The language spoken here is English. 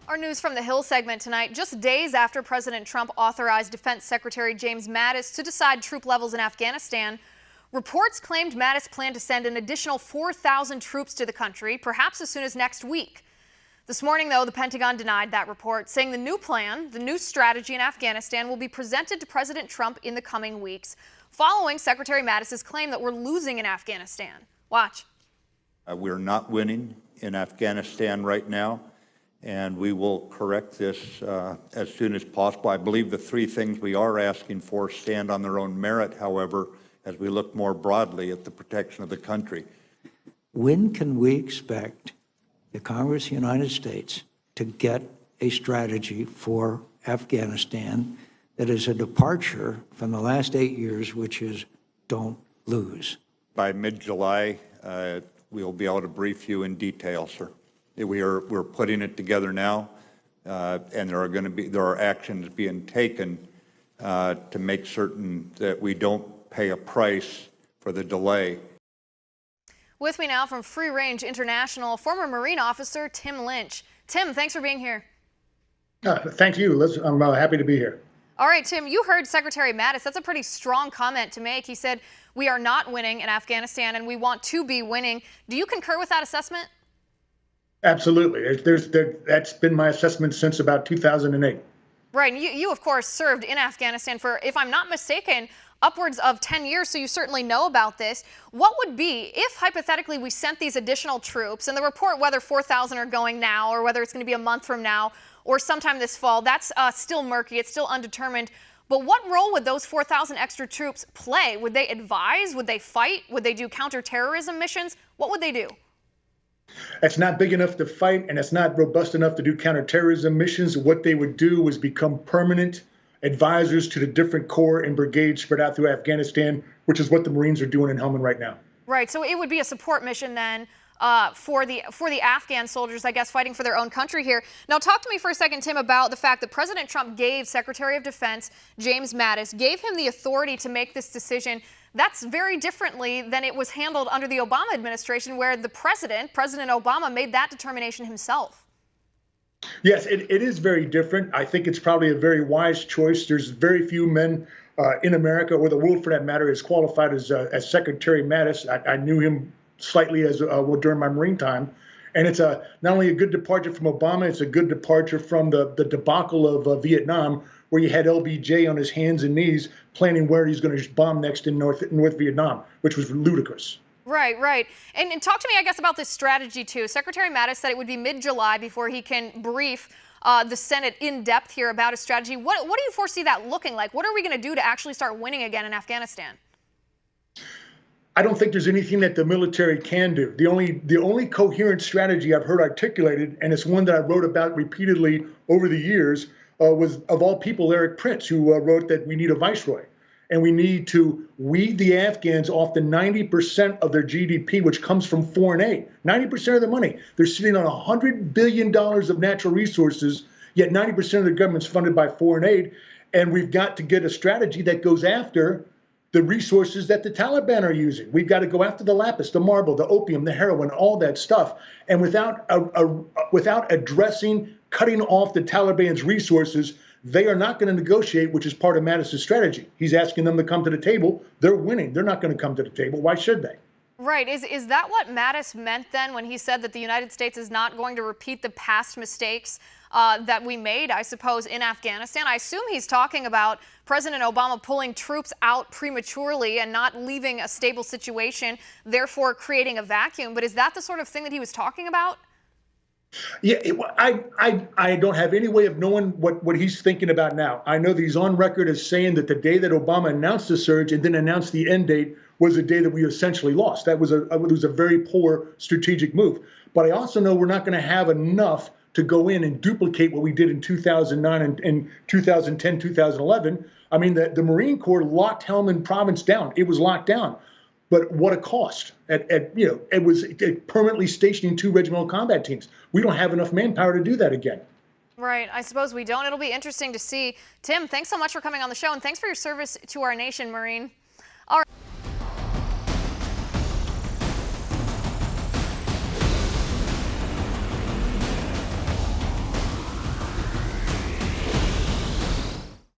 Our News from the Hill segment tonight, just days after President Trump authorized Defense Secretary James Mattis to decide troop levels in Afghanistan, reports claimed Mattis planned to send an additional 4,000 troops to the country, perhaps as soon as next week. This morning, though, the Pentagon denied that report, saying the new plan, the new strategy in Afghanistan, will be presented to President Trump in the coming weeks, following Secretary Mattis's claim that we're losing in Afghanistan. Watch. We're not winning in Afghanistan right now, and we will correct this as soon as possible. I believe the three things we are asking for stand on their own merit, however, as we look more broadly at the protection of the country. When can we expect the Congress of the United States to get a strategy for Afghanistan that is a departure from the last 8 years, which is don't lose? By mid-July, we'll be able to brief you in detail, sir. We're putting it together now, and there are actions being taken to make certain that we don't pay a price for the delay. With me now from Free Range International, former Marine officer Tim Lynch. Tim, thanks for being here. Thank you, Liz. I'm happy to be here. All right, Tim, you heard Secretary Mattis. That's a pretty strong comment to make. He said, we are not winning in Afghanistan and we want to be winning. Do you concur with that assessment? Absolutely. That's been my assessment since about 2008. Right. And you, of course, served in Afghanistan for, if I'm not mistaken, upwards of 10 years, so you certainly know about this. What would be, if hypothetically we sent these additional troops, and the report whether 4,000 are going now or whether it's going to be a month from now or sometime this fall, that's still murky, it's still undetermined. But what role would those 4,000 extra troops play? Would they advise? Would they fight? Would they do counterterrorism missions? What would they do? It's not big enough to fight, and it's not robust enough to do counterterrorism missions. What they would do was become permanent advisors to the different corps and brigades spread out through Afghanistan, which is what the Marines are doing in Helmand right now. Right. So it would be a support mission then for the Afghan soldiers, I guess, fighting for their own country here. Now, talk to me for a second, Tim, about the fact that President Trump gave Secretary of Defense James Mattis, gave him the authority to make this decision. That's very differently than it was handled under the Obama administration, where the President Obama, made that determination himself. Yes, it is very different. I think it's probably a very wise choice. There's very few men in America, or the world for that matter, as qualified as Secretary Mattis. I knew him slightly as during my Marine time. And it's not only a good departure from Obama, it's a good departure from the debacle of Vietnam, where you had LBJ on his hands and knees planning where he's going to bomb next in North Vietnam, which was ludicrous. Right, right. And talk to me, I guess, about this strategy, too. Secretary Mattis said it would be mid-July before he can brief the Senate in depth here about his strategy. What do you foresee that looking like? What are we going to do to actually start winning again in Afghanistan? I don't think there's anything that the military can do. The only coherent strategy I've heard articulated, and it's one that I wrote about repeatedly over the years, was, of all people, Eric Prince, who wrote that we need a viceroy. And we need to weed the Afghans off the 90% of their GDP, which comes from foreign aid. 90% of the money. They're sitting on $100 billion of natural resources, yet 90% of the government's funded by foreign aid. And we've got to get a strategy that goes after the resources that the Taliban are using. We've got to go after the lapis, the marble, the opium, the heroin, all that stuff. And without addressing, cutting off the Taliban's resources, they are not going to negotiate, which is part of Mattis's strategy. He's asking them to come to the table. They're winning. They're not going to come to the table. Why should they? Right. Is that what Mattis meant then when he said that the United States is not going to repeat the past mistakes that we made, I suppose, in Afghanistan? I assume he's talking about President Obama pulling troops out prematurely and not leaving a stable situation, therefore creating a vacuum. But is that the sort of thing that he was talking about? Yeah, I don't have any way of knowing what he's thinking about now. I know that he's on record as saying that the day that Obama announced the surge and then announced the end date was the day that we essentially lost. That was a very poor strategic move. But I also know we're not going to have enough to go in and duplicate what we did in 2009 and 2010, 2011. I mean, the Marine Corps locked Helmand Province down. It was locked down. But what a cost! It was permanently stationing 2 regimental combat teams. We don't have enough manpower to do that again. Right. I suppose we don't. It'll be interesting to see. Tim, thanks so much for coming on the show, and thanks for your service to our nation, Marine.